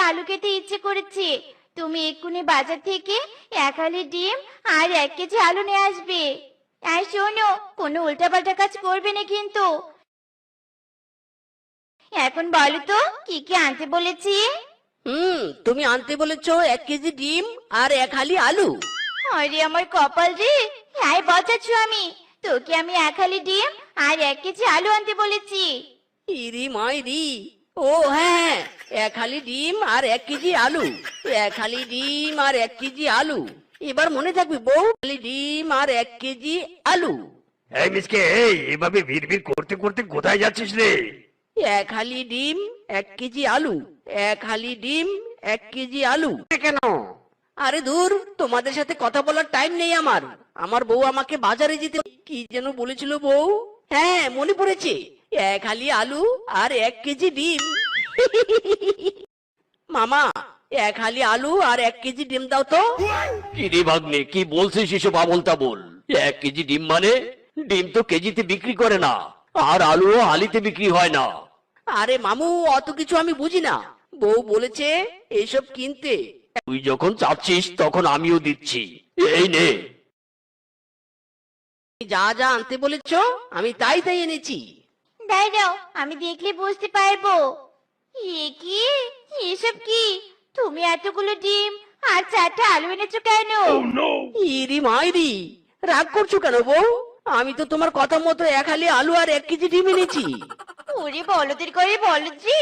আলু খেতে ইচ্ছে করেছে। তুমি এক্ষুনি বাজার থেকে 1 হালি ডিম আর 1 কেজি আলু নিয়ে আসবে। আর শোনো, কোনো উল্টাপাল্টা কাজ করবে না কিন্তু। এখন বলো তো, কি কি আনতে বলেছি? তুমি আনতে বলেছো 1 কেজি ডিম আর 1 হালি আলু। আরে আমার কপাল রে! হ্যাঁ বাঁচাচ্ছ আমি। তোকে আমি 1 হালি ডিম আর 1 কেজি আলু আনতে বলেছি। ইরি মাইরি। ও হ্যাঁ, 1 হালি ডিম আর 1 কেজি আলু। 1 হালি ডিম আর 1 কেজি আলু। এবার মনে থাকবে বউ, 1 হালি ডিম আর 1 কেজি আলু। এই মিসকে, এই এভাবে ভিড় করতে করতে কোথায় যাচ্ছিস রে? 1 হালি ডিম 1 কেজি আলু। 1 হালি ডিম 1 কেজি আলু। কেন? আরে দূর, তোমাদের সাথে কথা বলার টাইম নেই আমার। আমার বউ আমাকে বাজারে যেতে কি যেন বলেছিল বউ। হ্যাঁ মনে পড়েছে, 1 হালি আলু আর 1 কেজি ডিম। মামা, 1 হালি আলু আর 1 কেজি ডিম দাও তো। কি রে ভাগ্নে, কি বলছিস এসব আবোল তাবোল? 1 কেজি ডিম মানে? ডিম তো কেজিতে বিক্রি করে না, আর আলুও হালিতে বিক্রি হয় না। আরে মামু, অত কিছু আমি বুঝি না। বউ বলেছে এইসব কিনতে। তুই যখন চাচ্ছিস তখন আমিও দিচ্ছি। এই নে। যা যা আনতে বলেছো আমি তাই তাই এনেছি। দাঁড়াও, আমি দেখলে বুঝতে পারবো। এ কি? এসব কি? তুমি এতগুলো ডিম আর 4টা আলু এনেছো কেন? ইরি মাইরি, রাগ করছো কেন বউ? আমি তো তোমার কথা মতো 1 হালি আলু আর 1 কেজি ডিম এনেছি। ওরে বলদের করে বলদ রে!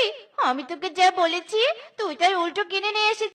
আমি তোকে যা বলেছি তুই তার উল্টো কিনে নিয়ে এসেছিস।